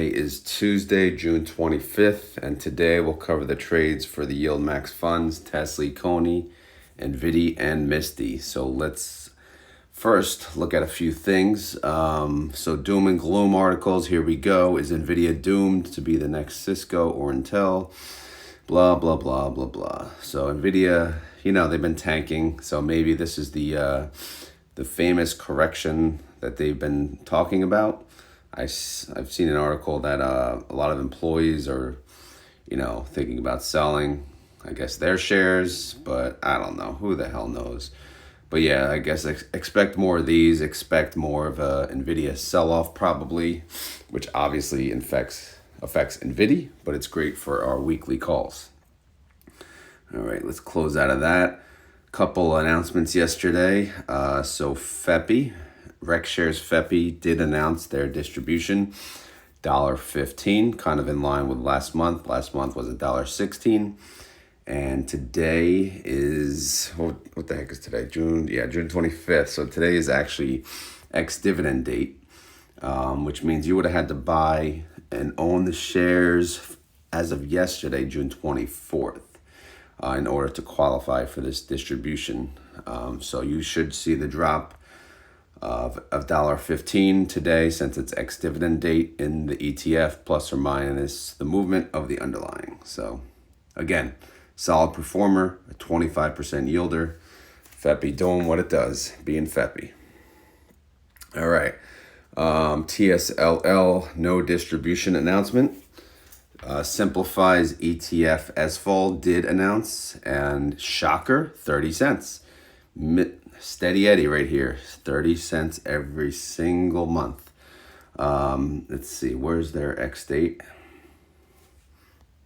Today is Tuesday, June 25th, and today we'll cover the trades for the YieldMax funds, Tesley, CONY, NVDY, and Misty. So let's first look at a few things. So doom and gloom articles, here we go. Is NVIDIA doomed to be the next Cisco or Intel? Blah, blah, blah, blah, blah. So NVIDIA, they've been tanking, so maybe this is the famous correction that they've been talking about. I've seen an article that a lot of employees are, thinking about selling, I guess, their shares, but I don't know. Who the hell knows? But yeah, I guess expect more of these. Expect more of a NVIDIA sell-off probably, which obviously affects NVIDIA, but it's great for our weekly calls. All right, let's close out of that. Couple announcements yesterday. So FEPI, RecShares FEPI did announce their distribution, $1.15, kind of in line with last month. Last month was $1.16. And today is, what the heck is today? June 25th. So today is actually ex-dividend date, which means you would have had to buy and own the shares as of yesterday, June 24th, in order to qualify for this distribution. So you should see the drop of $1.15 today, since it's ex-dividend date in the ETF, plus or minus the movement of the underlying. So again, solid performer, a 25% yielder. FEPI doing what it does, being FEPI. All right. TSLY, no distribution announcement. Simplifies ETF SFOL did announce, and shocker, 30 cents. Steady Eddie right here, 30 cents every single month. Let's see, where's their X date?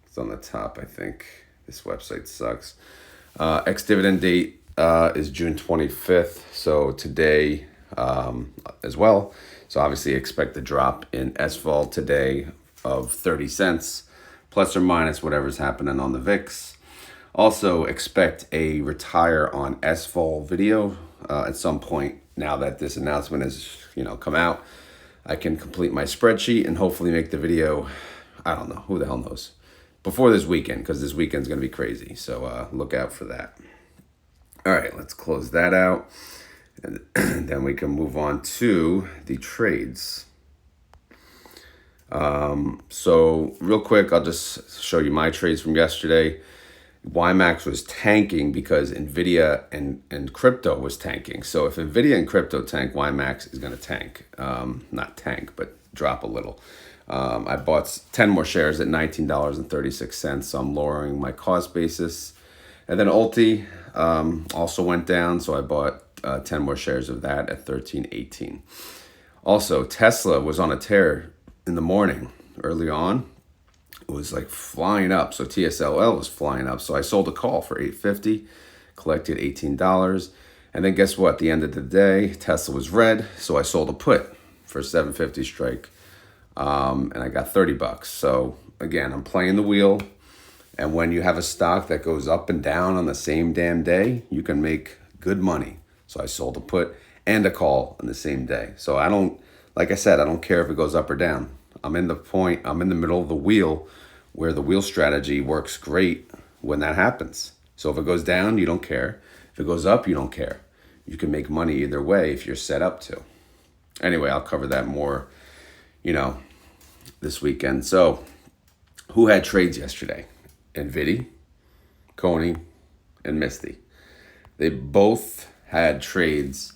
It's on the top, I think. This website sucks. Ex-dividend date is June 25th, so today as well. So obviously expect a drop in SFOL today of 30 cents, plus or minus whatever's happening on the VIX. Also expect a retire on SFOL video at some point. Now that this announcement has come out, I can complete my spreadsheet and hopefully make the video, I don't know, who the hell knows, before this weekend, because this weekend's going to be crazy. So look out for that. All right, let's close that out. And then we can move on to the trades. So real quick, I'll just show you my trades from yesterday. YieldMax was tanking because NVIDIA and crypto was tanking. So if NVIDIA and crypto tank, YieldMax is going to tank. Not tank, but drop a little. I bought 10 more shares at $19.36, so I'm lowering my cost basis. And then Ulti also went down, so I bought 10 more shares of that at $13.18. Also, Tesla was on a tear in the morning early on. It was like flying up, so TSLY was flying up. So I sold a call for $8.50, collected $18. And then guess what? At the end of the day, Tesla was red, so I sold a put for $7.50 strike. And I got $30. So again, I'm playing the wheel. And when you have a stock that goes up and down on the same damn day, you can make good money. So I sold a put and a call on the same day. So I don't care if it goes up or down. I'm in the middle of the wheel, where the wheel strategy works great when that happens. So if it goes down, you don't care. If it goes up, you don't care. You can make money either way if you're set up to. Anyway, I'll cover that more, this weekend. So who had trades yesterday? NVIDY, CONY, and Misty. They both had trades,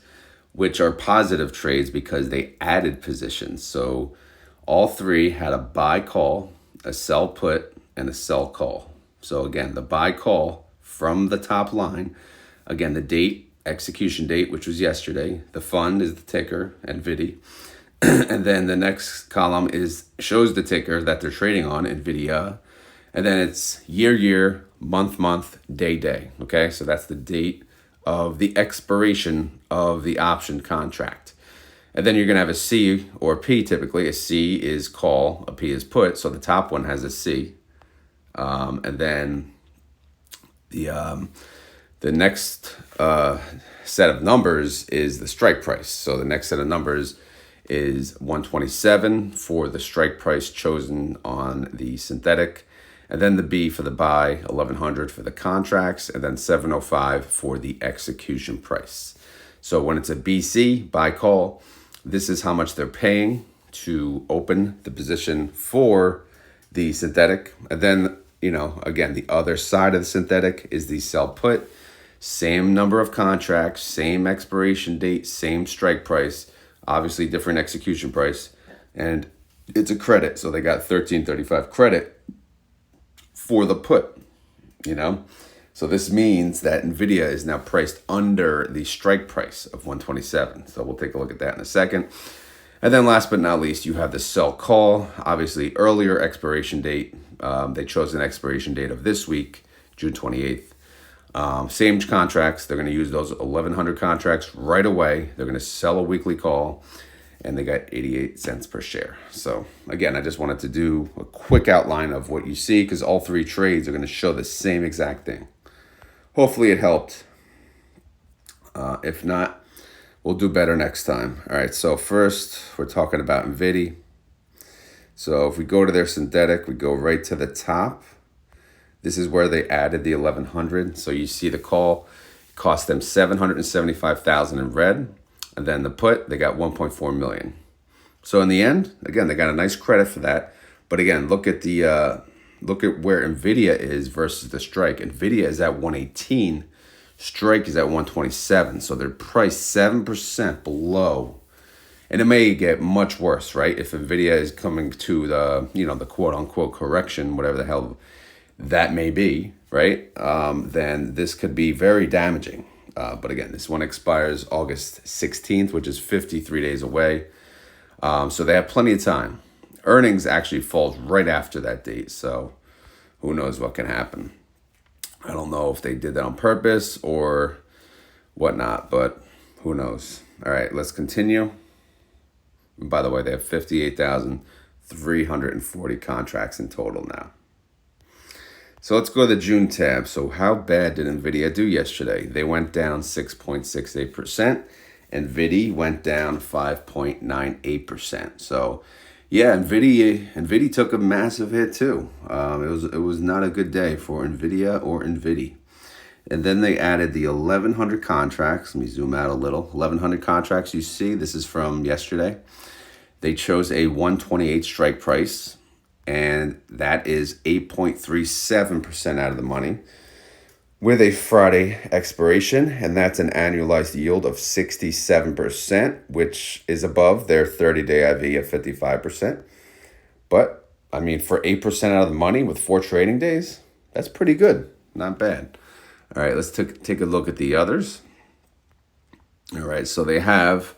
which are positive trades because they added positions. So all three had a buy call, a sell put, and a sell call. So again, the buy call from the top line, again, the date, execution date, which was yesterday. The fund is the ticker, NVIDY. And then the next column shows the ticker that they're trading on, NVIDIA. And then it's year, month, day. Okay, so that's the date of the expiration of the option contract. And then you're going to have a C or a P typically. A C is call, a P is put. So the top one has a C. And then the next set of numbers is the strike price. So the next set of numbers is 127 for the strike price chosen on the synthetic. And then the B for the buy, 1100 for the contracts, and then 705 for the execution price. So when it's a BC, buy call, this is how much they're paying to open the position for the synthetic. And then, again, the other side of the synthetic is the sell put. Same number of contracts, same expiration date, same strike price, obviously different execution price. And it's a credit. So they got 1335 credit for the put, So this means that NVIDIA is now priced under the strike price of 127. So we'll take a look at that in a second. And then last but not least, you have the sell call, obviously earlier expiration date. They chose an expiration date of this week, June 28th. Same contracts. They're going to use those 1,100 contracts right away. They're going to sell a weekly call, and they got 88 cents per share. So again, I just wanted to do a quick outline of what you see because all three trades are going to show the same exact thing. Hopefully it helped. If not, we'll do better next time. All right, so first we're talking about NVDY. So if we go to their synthetic, we go right to the top. This is where they added the 1,100. So you see the call cost them $775,000 in red. And then the put, they got 1.4 million. So in the end, again, they got a nice credit for that. But again, look at where NVIDIA is versus the strike. NVIDIA is at 118. Strike is at 127. So they're priced 7% below. And it may get much worse, right? If NVIDIA is coming to the quote unquote correction, whatever the hell that may be, right? Then this could be very damaging. But again, this one expires August 16th, which is 53 days away. So they have plenty of time. Earnings actually falls right after that date. So who knows what can happen. I don't know if they did that on purpose or whatnot, but who knows. All right, let's continue. And by the way, they have 58,340 contracts in total now. So let's go to the June tab. So how bad did NVIDIA do yesterday? They went down 6.68%. NVIDY went down 5.98%. So yeah, NVIDY took a massive hit too. It was not a good day for NVIDIA or NVIDY. And then they added the 1,100 contracts. Let me zoom out a little. 1,100 contracts you see. This is from yesterday. They chose a 128 strike price. And that is 8.37% out of the money with a Friday expiration. And that's an annualized yield of 67%, which is above their 30-day IV of 55%. But, I mean, for 8% out of the money with 4 trading days, that's pretty good. Not bad. All right, let's take a look at the others. All right, so they have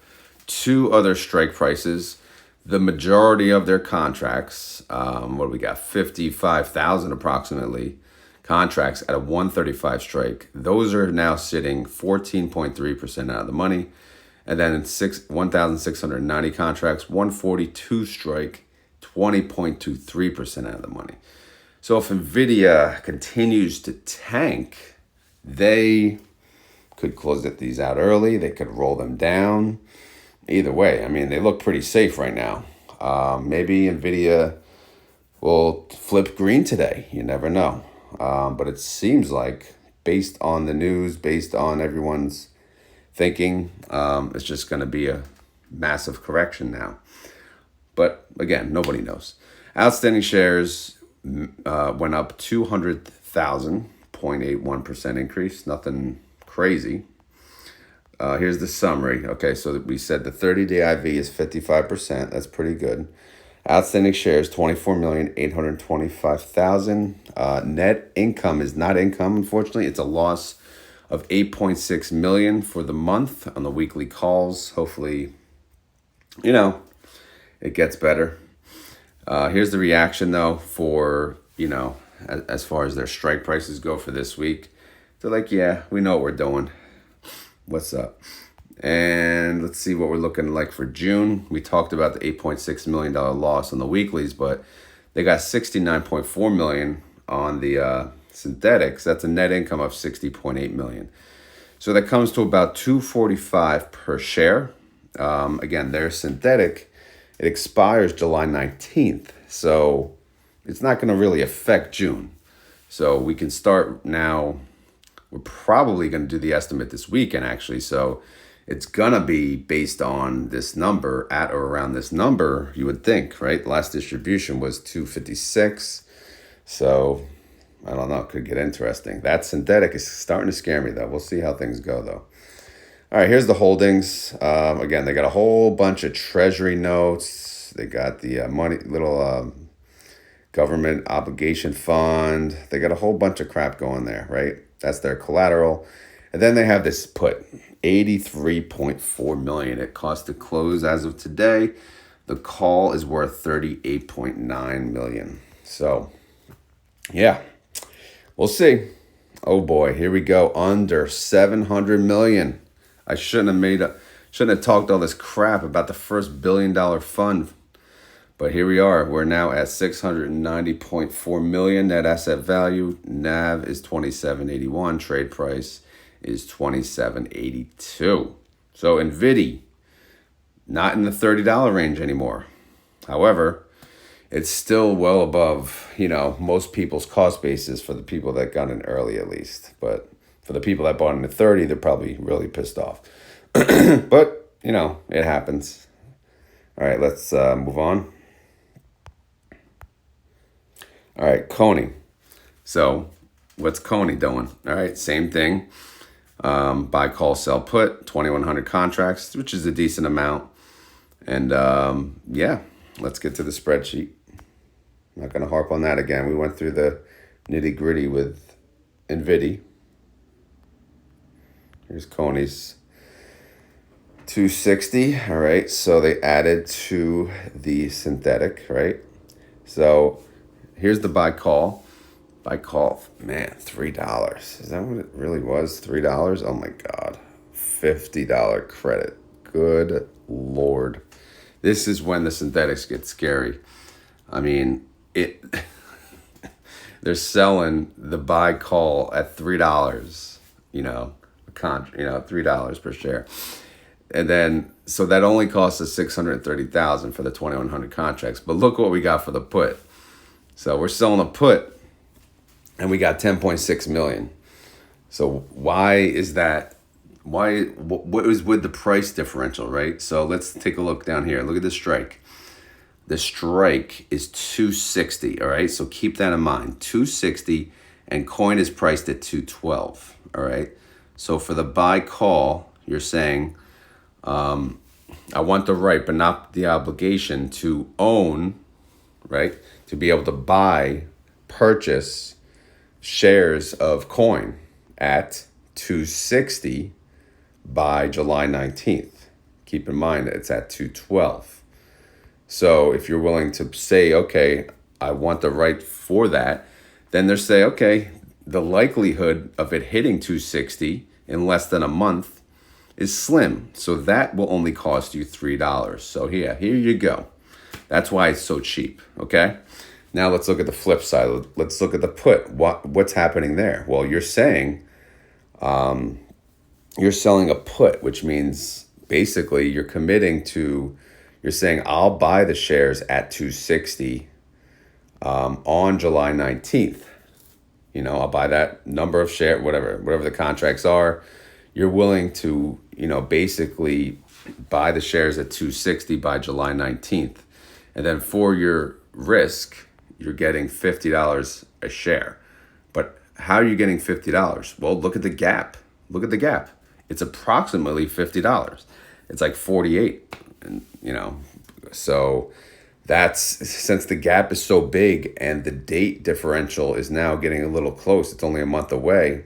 2 other strike prices. The majority of their contracts, what do we got? 55,000 approximately contracts at a 135 strike. Those are now sitting 14.3% out of the money. And then 1,690 contracts, 142 strike, 20.23% out of the money. So if NVIDIA continues to tank, they could close these out early. They could roll them down. Either way, I mean, they look pretty safe right now. Maybe NVIDIA will flip green today. You never know. But it seems like, based on the news, based on everyone's thinking, it's just going to be a massive correction now. But again, nobody knows. Outstanding shares went up 200,000, 0.81% increase. Nothing crazy. Here's the summary. Okay, so we said the 30-day IV is 55%. That's pretty good. Outstanding shares, 24,825,000. Net income is not income, unfortunately. It's a loss of 8.6 million for the month on the weekly calls. Hopefully, it gets better. Here's the reaction, though, for, as far as their strike prices go for this week. They're like, yeah, we know what we're doing. What's up? And let's see what we're looking like for June. We talked about the $8.6 million loss on the weeklies, but they got $69.4 million on the synthetics. That's a net income of $60.8 million. So that comes to about $2.45 per share. Again, they're synthetic. It expires July 19th. So it's not going to really affect June. So we can start now. We're probably going to do the estimate this weekend, actually. So it's going to be based on this number, at or around this number, you would think, right? The last distribution was 256. So I don't know. It could get interesting. That synthetic is starting to scare me, though. We'll see how things go, though. All right, here's the holdings. Again, they got a whole bunch of treasury notes. They got the money, little government obligation fund. They got a whole bunch of crap going there, right? That's their collateral. And then they have this put, 83.4 million. It cost to close as of today. The call is worth 38.9 million. So, yeah, we'll see. Oh boy, here we go. Under 700 million. I shouldn't have talked all this crap about the first $1 billion fund. But here we are. We're now at 690.4 million net asset value. NAV is 27.81. Trade price is 27.82. So NVDY, not in the $30 range anymore. However, it's still well above, most people's cost basis for the people that got in early, at least. But for the people that bought in at 30, they're probably really pissed off. But, it happens. All right, let's move on. All right, CONY. So what's CONY doing? All right, same thing. Buy, call, sell, put, 2,100 contracts, which is a decent amount. And yeah, let's get to the spreadsheet. I'm not going to harp on that again. We went through the nitty gritty with NVDY. Here's CONY's 260. All right, so they added to the synthetic, right? So here's the buy call. Buy call, man, $3. Is that what it really was? $3? Oh my God. $50 credit. Good Lord. This is when the synthetics get scary. I mean, they're selling the buy call at $3, $3 per share. And then, so that only costs us $630,000 for the 2,100 contracts. But look what we got for the put. So we're selling a put, and we got 10.6 million. So why is that? What is with the price differential, right? So let's take a look down here. Look at the strike. The strike is 260, all right? So keep that in mind, 260, and coin is priced at 212, all right? So for the buy call, you're saying, I want the right, but not the obligation to own, right? To be able to purchase shares of coin at 260 by July 19th. Keep in mind that it's at 212. So if you're willing to say, okay, I want the right for that, then they're saying, okay, the likelihood of it hitting 260 in less than a month is slim. So that will only cost you $3. So here you go. That's why it's so cheap, okay? Now let's look at the flip side. Let's look at the put. What's happening there? Well, you're saying you're selling a put, which means basically you're saying I'll buy the shares at 260 on July 19th. I'll buy that number of share, whatever the contracts are. You're willing to, basically buy the shares at 260 by July 19th. And then for your risk, you're getting $50 a share. But how are you getting $50? Well, look at the gap. Look at the gap. It's approximately $50. It's like 48, and so that's, since the gap is so big and the date differential is now getting a little close, it's only a month away.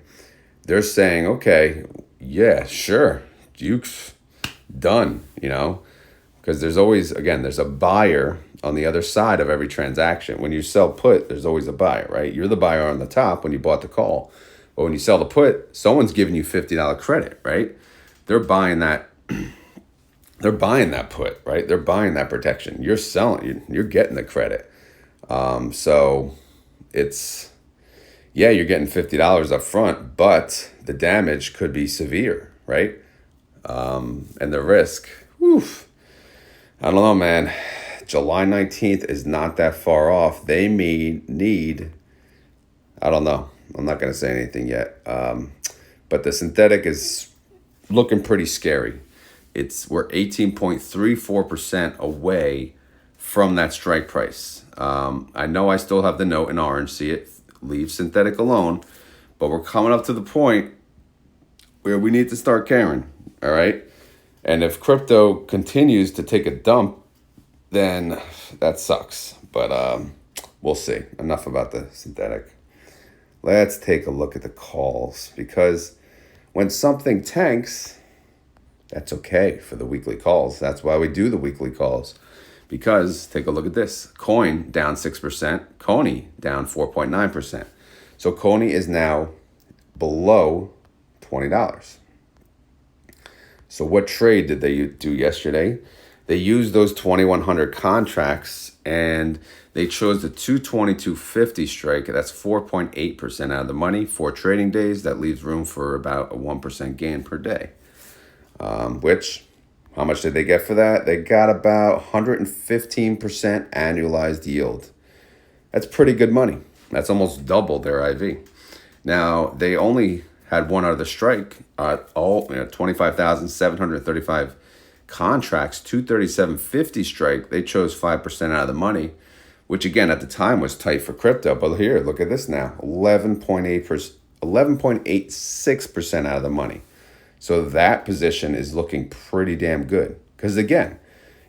They're saying, okay, yeah, sure, Duke's done, because there's always, again, there's a buyer on the other side of every transaction. When you sell put, there's always a buyer, right? You're the buyer on the top when you bought the call. But when you sell the put, someone's giving you $50 credit, right? They're buying that. They're buying that put, right? They're buying that protection. You're selling. You're getting the credit. So it's, yeah, you're getting $50 up front, but the damage could be severe, right? And the risk Oof. I don't know, man. July 19th is not that far off. They may need, I don't know. I'm not going to say anything yet. But the synthetic is looking pretty scary. We're 18.34% away from that strike price. I know I still have the note in orange. See it? Leave synthetic alone. But we're coming up to the point where we need to start caring. All right. And if crypto continues to take a dump, then that sucks. But we'll see. Enough about the synthetic. Let's take a look at the calls, because when something tanks, that's okay for the weekly calls. That's why we do the weekly calls. Because take a look at this. Coin down 6%, CONY down 4.9%. So CONY is now below $20. So what trade did they do yesterday? They used those 2100 contracts and they chose the 222.50 strike. That's 4.8% out of the money. 4 trading days. That leaves room for about a 1% gain per day. Which, how much did they get for that? They got about 115% annualized yield. That's pretty good money. That's almost double their IV. Now, they only had one out of the strike. 25,735 contracts, 237.50 strike. They chose 5% out of the money, which again at the time was tight for crypto. But here, look at this now, 11.86% out of the money. So that position is looking pretty damn good. Because again,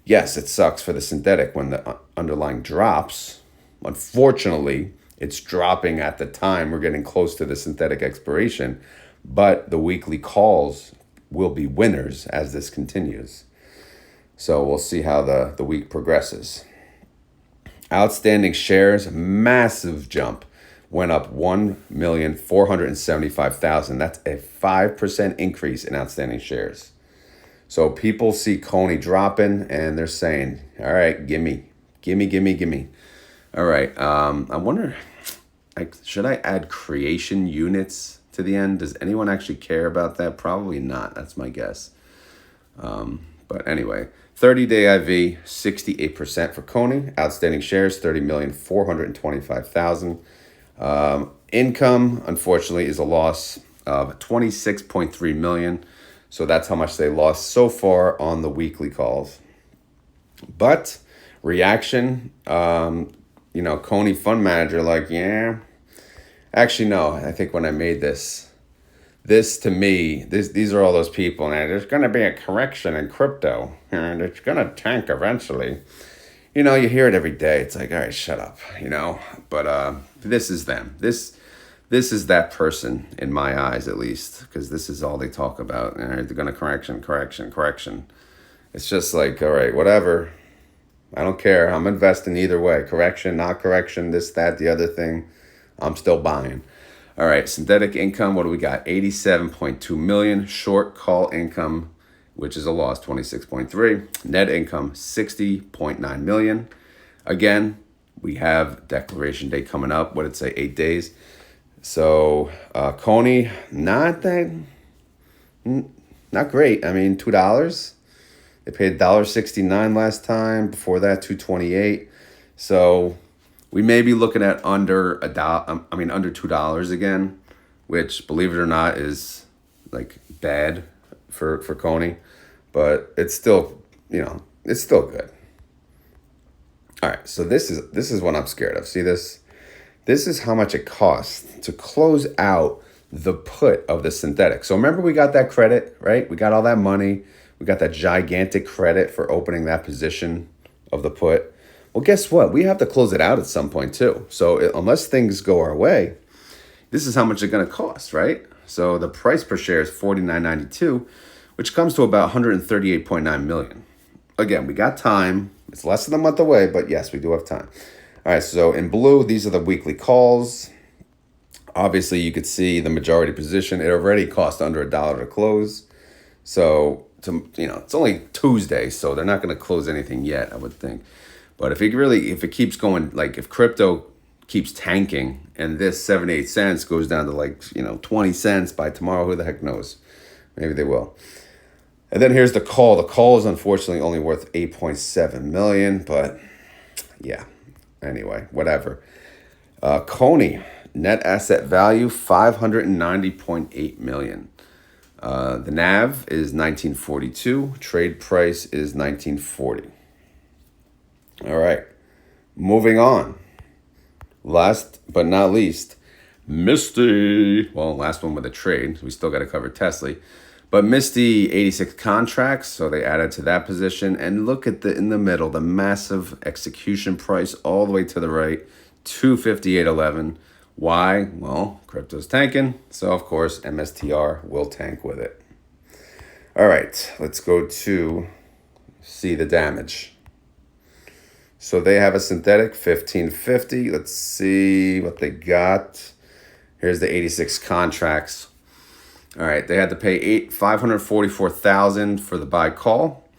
yes, it sucks for the synthetic when the underlying drops. Unfortunately, it's dropping at the time we're getting close to the synthetic expiration. But the weekly calls will be winners as this continues. So we'll see how the week progresses. Outstanding shares, massive jump. Went up 1,475,000. That's a 5% increase in outstanding shares. So people see CONY dropping and they're saying, all right, gimme. All right, I wonder, should I add creation units to the end? Does anyone actually care about that? Probably not. That's my guess. But anyway, 30-day IV, 68% for CONY. Outstanding shares, 30,425,000. Income, unfortunately, is a loss of 26.3 million. So that's how much they lost so far on the weekly calls. But reaction, CONY fund manager, yeah. Actually, no, I think when I made this to me, these are all those people, and there's going to be a correction in crypto, and it's going to tank eventually. You hear it every day. It's like, all right, shut up, But this is them. This is that person in my eyes, at least, because this is all they talk about. And they're going to correction. It's just like, all right, whatever. I don't care. I'm investing either way. Correction, not correction, this, that, the other thing. I'm still buying. All right, synthetic income, what do we got? 87.2 million. Short call income, which is a loss, 26.3. Net income, 60.9 million. Again, we have declaration day coming up. What did it say? 8 days. So CONY, not great. I mean, $2. They paid $1.69 last time. Before that, $2.28. So we may be looking at under $2 again, which, believe it or not, is like bad for CONY, but it's still, it's still good. All right, so this is what I'm scared of. See this? This is how much it costs to close out the put of the synthetic. So remember, we got that credit, right? We got all that money. We got that gigantic credit for opening that position of the put. Well, guess what? We have to close it out at some point too. So unless things go our way, this is how much it's going to cost, right? So the price per share is $49.92, which comes to about 138.9 million. Again, we got time. It's less than a month away, but yes, we do have time. All right, so in blue, these are the weekly calls. Obviously, you could see the majority position. It already cost under $1 to close. So, it's only Tuesday, so they're not going to close anything yet, I would think. But if it keeps going, like if crypto keeps tanking and this 78 cents goes down to 20 cents by tomorrow, who the heck knows? Maybe they will. And then here's the call. The call is unfortunately only worth 8.7 million, but yeah, anyway, whatever. CONY, net asset value, 590.8 million. The NAV is 1942. Trade price is 1940. All right, moving on. Last but not least, Misty. Well, last one with a trade. We still got to cover Tesley. But Misty, 86 contracts, so they added to that position. And look at in the middle, the massive execution price all the way to the right, 258.11. Why? Well, crypto's tanking, so of course MSTR will tank with it. All right, let's go to see the damage. So they have a synthetic 1550. Let's see what they got. Here's the 86 contracts. All right, they had to pay $544,000 for the buy call,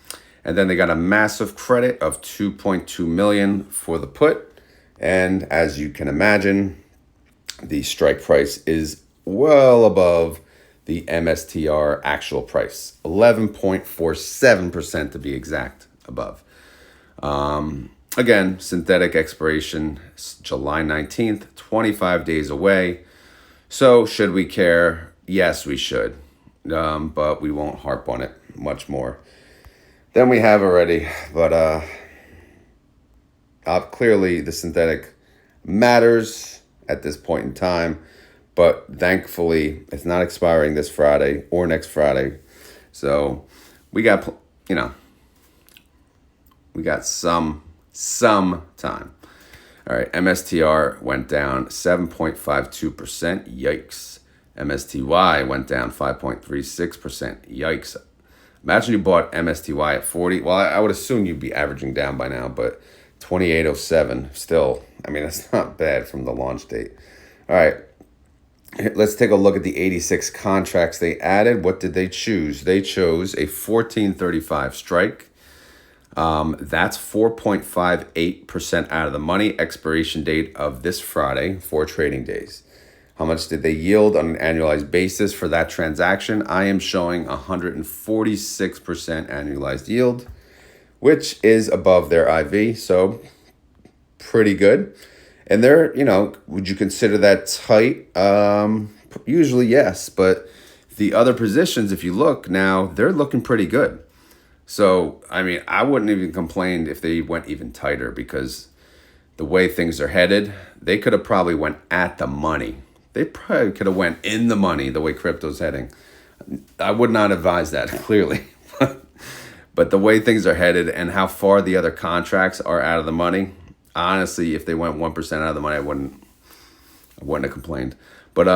and then they got a massive credit of 2.2 million for the put. And as you can imagine, the strike price is well above the MSTR actual price, 11.47% to be exact above. Again, synthetic expiration July 19th, 25 days away. So should we care? Yes, we should, but we won't harp on it much more than we have already. But clearly the synthetic matters at this point in time, but thankfully it's not expiring this Friday or next Friday. So we got, we got some time. All right, MSTR went down 7.52%. Yikes. MSTY went down 5.36%. Yikes. Imagine you bought MSTY at 40. Well, I would assume you'd be averaging down by now, but 28.07 still. I mean, that's not bad from the launch date. All right. Let's take a look at the 86 contracts they added. What did they choose? They chose a 1435 strike. That's 4.58% out of the money. Expiration date of this Friday, 4 trading days. How much did they yield on an annualized basis for that transaction? I am showing 146% annualized yield, which is above their IV, so pretty good. And they're, would you consider that tight? Usually yes, but the other positions, if you look now, they're looking pretty good. So, I mean, I wouldn't even complain if they went even tighter, because the way things are headed, they could have probably went at the money. They probably could have went in the money the way crypto's heading. I would not advise that, clearly. But the way things are headed and how far the other contracts are out of the money, honestly, if they went 1% out of the money, I wouldn't have complained. But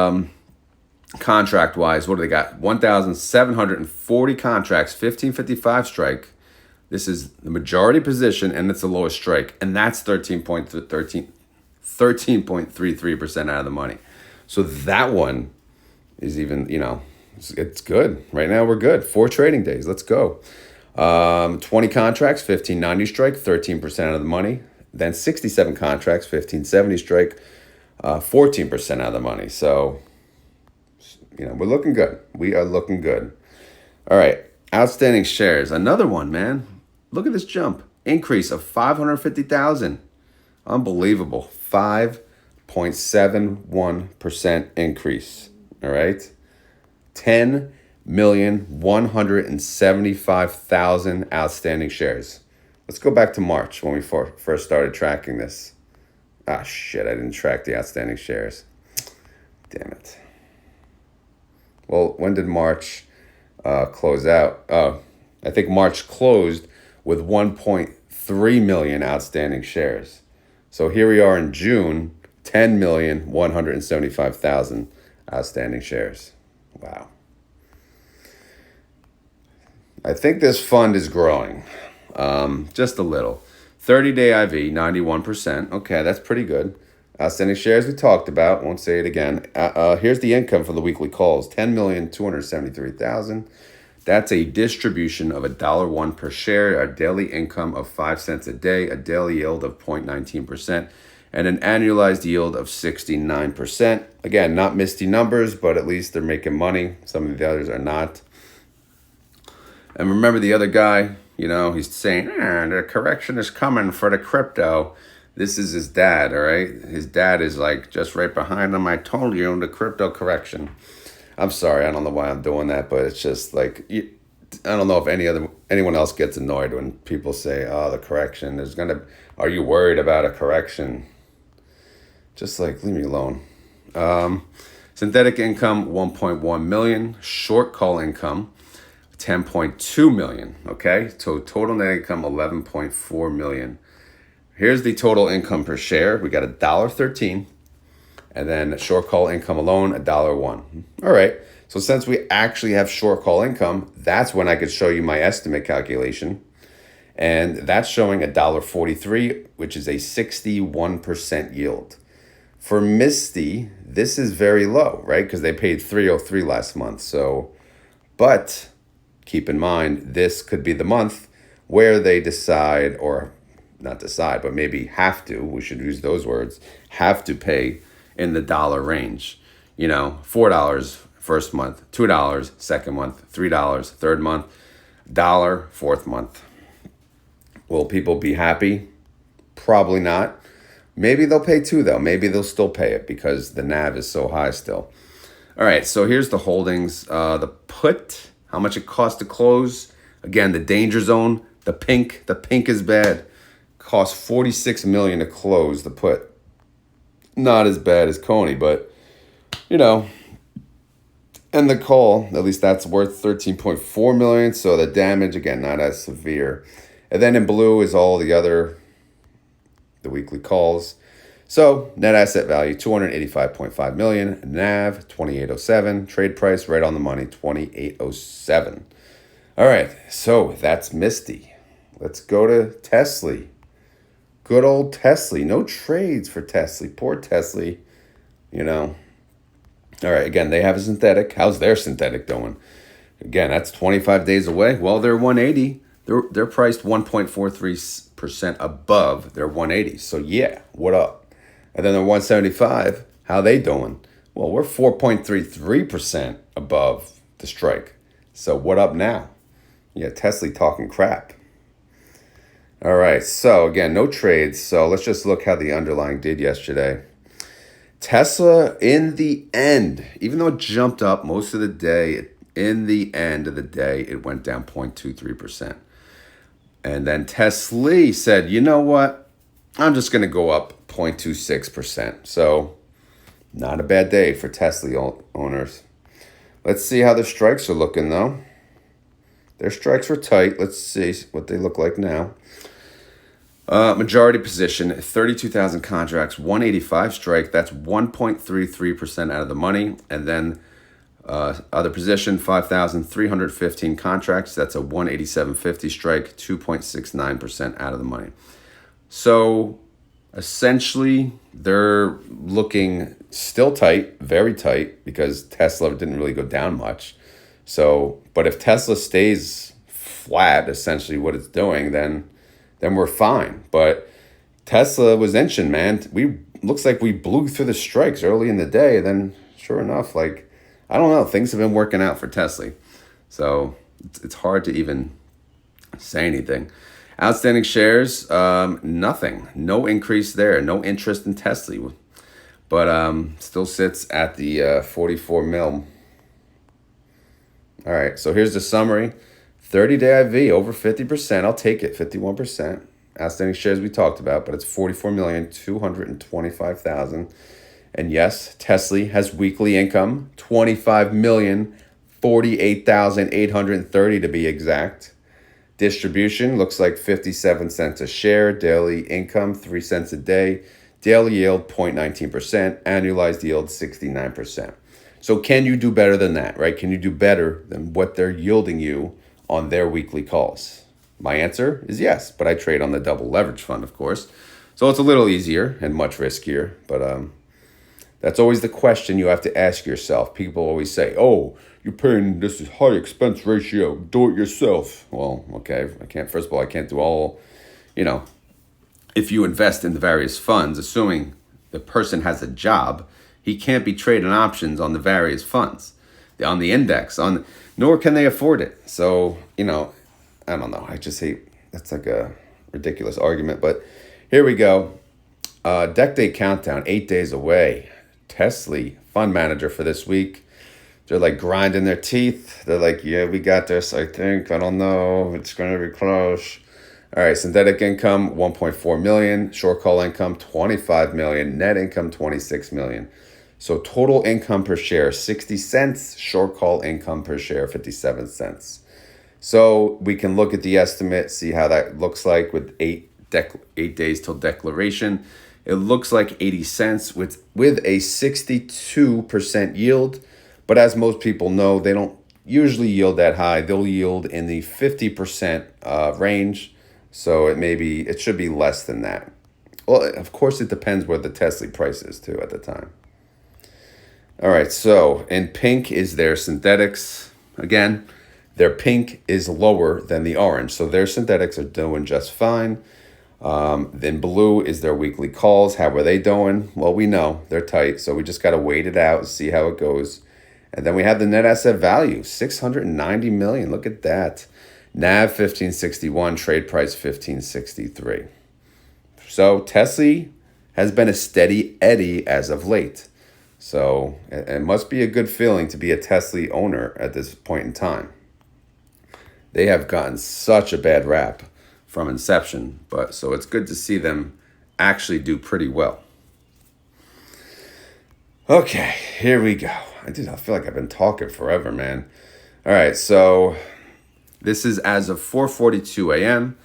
contract-wise, what do they got? 1,740 contracts, 1555 strike. This is the majority position, and it's the lowest strike. And that's 13.33% out of the money. So that one is even, it's good. Right now we're good. 4 trading days. Let's go. 20 contracts, 1590 strike, 13% out of the money. Then 67 contracts, 1570 strike, 14% out of the money. So, we're looking good. We are looking good. All right. Outstanding shares. Another one, man. Look at this jump. Increase of 550,000. Unbelievable. 5.71% increase. All right. 10,175,000 outstanding shares. Let's go back to March when we first started tracking this. Ah, shit. I didn't track the outstanding shares. Damn it. Well, when did March close out? I think March closed with 1.3 million outstanding shares. So here we are in June, 10,175,000 outstanding shares. Wow. I think this fund is growing, just a little. 30-day IV, 91%. Okay, that's pretty good. Outstanding shares we talked about. Won't say it again. Here's the income for the weekly calls. 10,273,000. That's a distribution of $1.01 per share, a daily income of 5 cents a day, a daily yield of 0.19%, and an annualized yield of 69%. Again, not Misty numbers, but at least they're making money. Some of the others are not. And remember the other guy, he's saying, the correction is coming for the crypto. This is his dad, all right? His dad is like just right behind him. I told you, the crypto correction. I'm sorry, I don't know why I'm doing that, but it's just like, I don't know if anyone else gets annoyed when people say, oh, the correction, are you worried about a correction? Just like, leave me alone. Synthetic income, 1.1 million. Short call income, 10.2 million. Okay, so total net income, 11.4 million. Here's the total income per share. We got $1.13, and then short call income alone, $1.01. All right. So since we actually have short call income, that's when I could show you my estimate calculation, and that's showing $1.43, which is a 61% yield. For Misty, this is very low, right? Because they paid $303 last month. So, but keep in mind, this could be the month where they decide, or not decide, but maybe have to, we should use those words, have to pay in the dollar range. $4 first month, $2 second month, $3 third month, dollar fourth month. Will people be happy? Probably not. Maybe they'll pay $2 though. Maybe they'll still pay it because the NAV is so high still. All right, so here's the holdings. The put, how much it costs to close. Again, the danger zone, the pink is bad. Cost $46 million to close the put. Not as bad as CONY, but and the call, at least that's worth $13.4 million. So the damage, again, not as severe. And then in blue is all the weekly calls. So net asset value, $285.5 million. NAV, 2807. Trade price, right on the money, 2807. All right, so that's Misty. Let's go to Tesley. Good old Tesley. No trades for Tesley. Poor Tesley. All right, again, they have a synthetic. How's their synthetic doing? Again, that's 25 days away. Well, they're 180. They're priced 1.43% above their 180. So yeah, what up? And then they're 175. How they doing? Well, we're 4.33% above the strike. So what up now? Yeah, Tesley talking crap. All right, so again, no trades. So let's just look how the underlying did yesterday. Tesla, in the end, even though it jumped up most of the day, in the end of the day, it went down 0.23%. And then TSLY said, you know what? I'm just going to go up 0.26%. So not a bad day for Tesla owners. Let's see how the strikes are looking, though. Their strikes were tight. Let's see what they look like now. Majority position, 32,000 contracts, 185 strike. That's 1.33% out of the money. And then other position, 5,315 contracts. That's a 187.50 strike, 2.69% out of the money. So essentially, they're looking still tight, very tight, because Tesla didn't really go down much. So, but if Tesla stays flat, essentially what it's doing, then we're fine. But Tesla was inching, man. Looks like we blew through the strikes early in the day. Then sure enough, I don't know, things have been working out for Tesla. So it's hard to even say anything. Outstanding shares, nothing. No increase there. No interest in Tesla. But still sits at the 44 mil. All right, so here's the summary. 30-day IV over 50%. I'll take it, 51%. Outstanding shares we talked about, but it's 44,225,000. And yes, Tesley has weekly income, 25,048,830 to be exact. Distribution looks like 57 cents a share. Daily income, 3 cents a day. Daily yield, 0.19%. Annualized yield, 69%. So can you do better than that, right? Can you do better than what they're yielding you on their weekly calls? My answer is yes, but I trade on the double leverage fund, of course. So it's a little easier and much riskier, but that's always the question you have to ask yourself. People always say, oh, you're paying this high expense ratio, do it yourself. Well, okay, first of all, I can't do all, if you invest in the various funds, assuming the person has a job, he can't be trading options on the various funds. on the index, nor can they afford it. So, I don't know. I just hate, that's like a ridiculous argument. But here we go. Deck day countdown, 8 days away. Tesley, fund manager for this week. They're like grinding their teeth. They're like, yeah, we got this, I think. I don't know. It's going to be close. All right, synthetic income, 1.4 million. Short call income, 25 million. Net income, 26 million. So total income per share, 60 cents. Short call income per share, 57 cents. So we can look at the estimate, see how that looks like with 8 days till declaration. It looks like 80 cents with a 62% yield. But as most people know, they don't usually yield that high. They'll yield in the 50% range. So it should be less than that. Well, of course, it depends where the Tesley price is too at the time. All right, so in pink is their synthetics. Again, their pink is lower than the orange. So their synthetics are doing just fine. Then blue is their weekly calls. How are they doing? Well, we know they're tight. So we just got to wait it out and see how it goes. And then we have the net asset value, 690 million. Look at that. NAV 1561, trade price 1563. So Tesley has been a steady Eddie as of late. So it must be a good feeling to be a Tesley owner at this point in time. They have gotten such a bad rap from inception, so it's good to see them actually do pretty well. Okay, here we go. I feel like I've been talking forever, man. All right, so this is as of 4:42 a.m.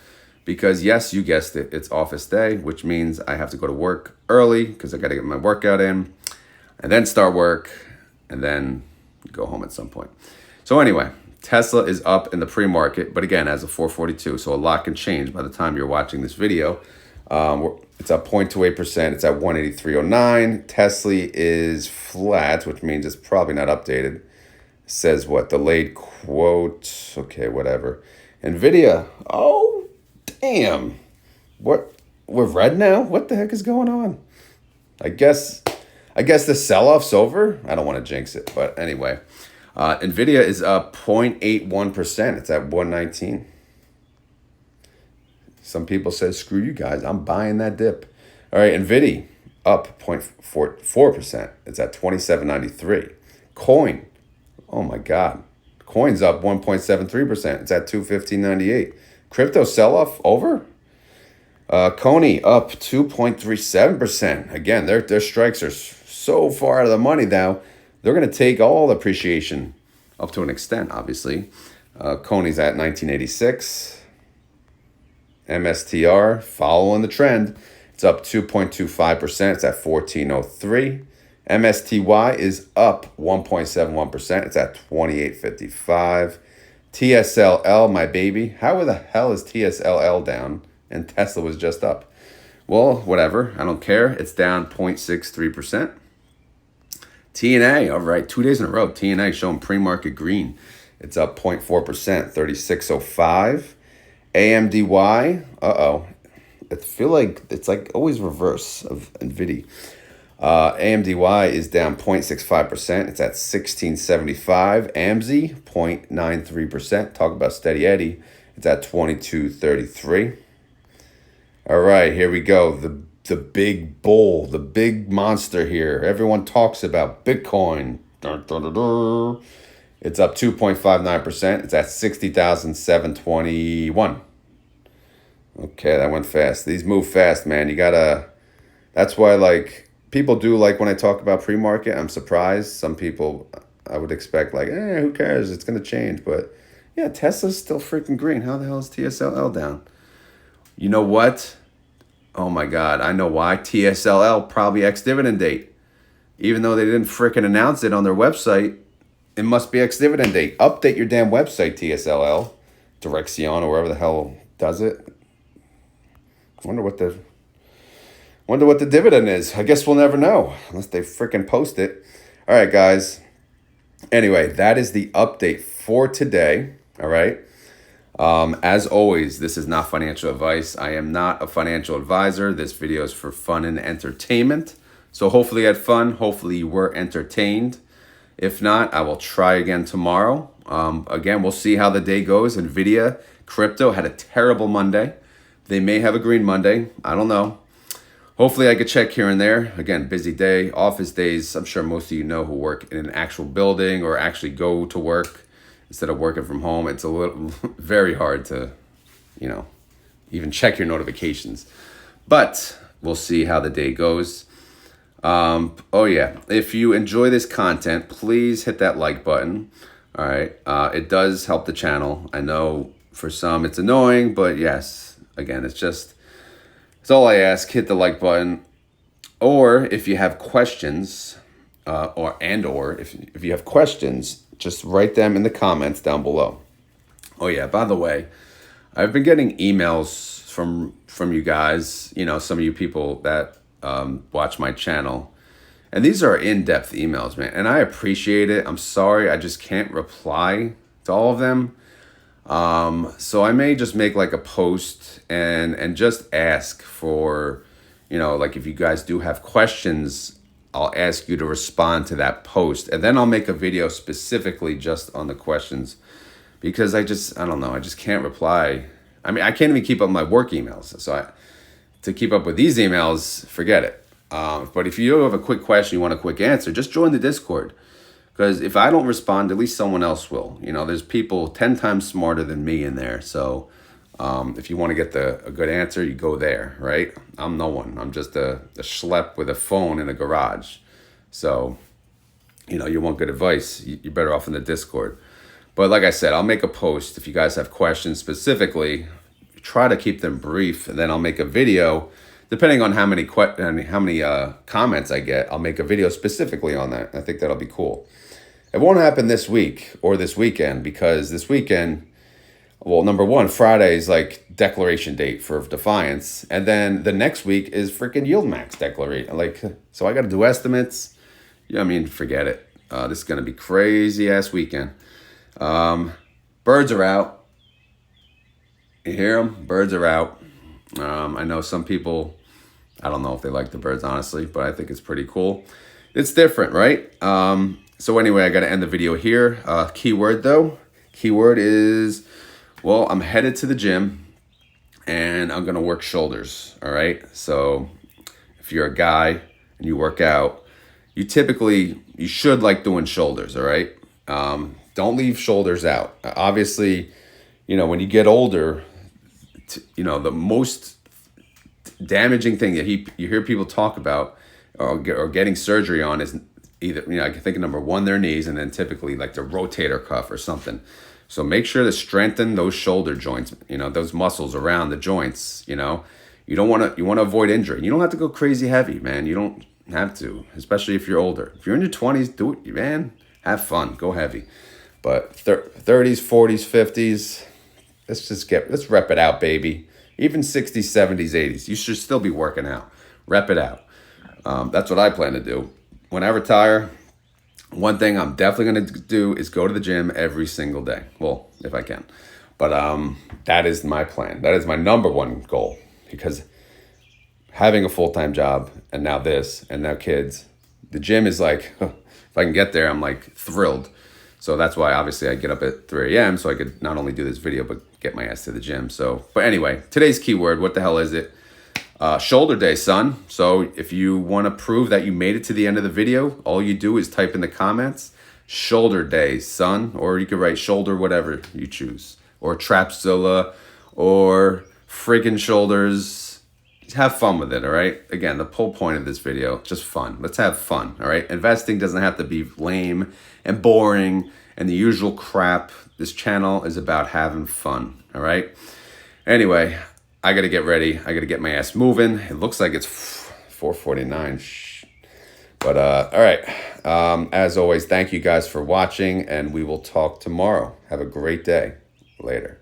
because, yes, you guessed it, it's office day, which means I have to go to work early because I got to get my workout in and then start work and then go home at some point. So anyway, Tesla is up in the pre-market, but again, as of 4:42, so a lot can change by the time you're watching this video. It's up 0.28%. It's at 183.09. Tesley is flat, which means it's probably not updated. It says what? Delayed quote. Okay, whatever. NVDY. Oh, damn. What? We're red now? What the heck is going on? I guess the sell-off's over. I don't want to jinx it, but anyway. NVIDIA is up 0.81%. It's at 119. Some people say, screw you guys. I'm buying that dip. All right, NVIDIA up 0.44%. It's at 27.93. Coin. Oh, my God. Coin's up 1.73%. It's at 215.98. Crypto sell-off over? CONY up 2.37%. Again, their strikes are so far out of the money now. They're going to take all the appreciation up to an extent, obviously. CONY's at 1986. MSTR following the trend. It's up 2.25%. It's at 1403. MSTY is up 1.71%. It's at 2855. TSLL, my baby. How the hell is TSLL down and Tesla was just up? Well, whatever. I don't care. It's down 0.63%. TNA, all right, 2 days in a row. TNA showing pre-market green. It's up 0.4%, 3605. AMDY, I feel like it's like always reverse of NVIDIA. AMDY is down 0.65%. It's at 1675. AMZ, 0.93%. Talk about steady Eddie. It's at 2233. All right, here we go. The big bull, the big monster here. Everyone talks about Bitcoin. It's up 2.59%. It's at 60,721. Okay, that went fast. These move fast, man. That's why, people do like when I talk about pre-market. I'm surprised. Some people, I would expect, who cares? It's going to change. But, yeah, Tesla's still freaking green. How the hell is TSLL down? You know what? Oh, my God. I know why. TSLL probably ex-dividend date. Even though they didn't freaking announce it on their website, it must be ex-dividend date. Update your damn website, TSLL. Direction or wherever the hell does it. Wonder what the dividend is. I guess we'll never know unless they freaking post it. All right, guys. Anyway, that is the update for today. All right. As always, this is not financial advice. I am not a financial advisor. This video is for fun and entertainment. So hopefully you had fun. Hopefully you were entertained. If not, I will try again tomorrow. Again, we'll see how the day goes. NVIDIA crypto had a terrible Monday. They may have a green Monday. I don't know. Hopefully I could check here and there. Again, busy day, office days. I'm sure most of you know who work in an actual building or actually go to work instead of working from home. It's a little very hard to, even check your notifications. But we'll see how the day goes. Oh yeah, if you enjoy this content, please hit that like button. All right, it does help the channel. I know for some it's annoying, but yes, again, it's all I ask. Hit the like button, or if you have questions, or if you have questions, just write them in the comments down below. Oh yeah, by the way, I've been getting emails from you guys. Some of you people that watch my channel, and these are in-depth emails, man, and I appreciate it. I'm sorry I just can't reply to all of them, so I may just make like a post and just ask for, like if you guys do have questions, I'll ask you to respond to that post, and then I'll make a video specifically just on the questions, because I don't know, I just can't reply. I mean, I can't even keep up my work emails, so to keep up with these emails, forget it. But if you have a quick question, you want a quick answer, just join the Discord. Because if I don't respond, at least someone else will. There's people 10 times smarter than me in there. So if you want to get a good answer, you go there, right? I'm no one. I'm just a schlep with a phone in a garage. So, you want good advice, you're better off in the Discord. But like I said, I'll make a post if you guys have questions specifically. Try to keep them brief, and then I'll make a video. Depending on how many comments I get, I'll make a video specifically on that. I think that'll be cool. It won't happen this week or this weekend, because this weekend, well, number one, Friday is like declaration date for Defiance, and then the next week is freaking YieldMax declaration. So I got to do estimates. Forget it. This is gonna be crazy ass weekend. Birds are out. You hear them? Birds are out. I know some people, I don't know if they like the birds, honestly, but I think it's pretty cool. It's different, right? So anyway, I got to end the video here. Keyword though. Keyword is, well, I'm headed to the gym and I'm going to work shoulders. All right. So if you're a guy and you work out, you should like doing shoulders. All right. Don't leave shoulders out. Obviously, when you get older, the most damaging thing that you hear people talk about or getting surgery on is either, I can think of number one, their knees, and then typically like the rotator cuff or something. So make sure to strengthen those shoulder joints, those muscles around the joints. You want to avoid injury. You don't have to go crazy heavy, man. You don't have to, especially if you're older. If you're in your 20s, do it, man. Have fun, go heavy. But 30s, 40s, 50s, let's rep it out, baby. Even 60s, 70s, 80s, you should still be working out. Rep it out. That's what I plan to do. When I retire, one thing I'm definitely going to do is go to the gym every single day. Well, if I can. But that is my plan. That is my number one goal. Because having a full-time job, and now this, and now kids, the gym is like, if I can get there, I'm like thrilled. So that's why obviously I get up at 3 a.m. so I could not only do this video, but get my ass to the gym. But anyway, today's keyword, what the hell is it? Shoulder day, son. So if you want to prove that you made it to the end of the video, all you do is type in the comments, shoulder day, son. Or you could write shoulder, whatever you choose. Or Trapzilla, or friggin' shoulders. Just have fun with it, all right? Again, the whole point of this video, just fun. Let's have fun, all right? Investing doesn't have to be lame and boring and the usual crap. This channel is about having fun, all right? Anyway, I got to get ready. I got to get my ass moving. It looks like it's 4:49. But, all right. As always, thank you guys for watching, and we will talk tomorrow. Have a great day. Later.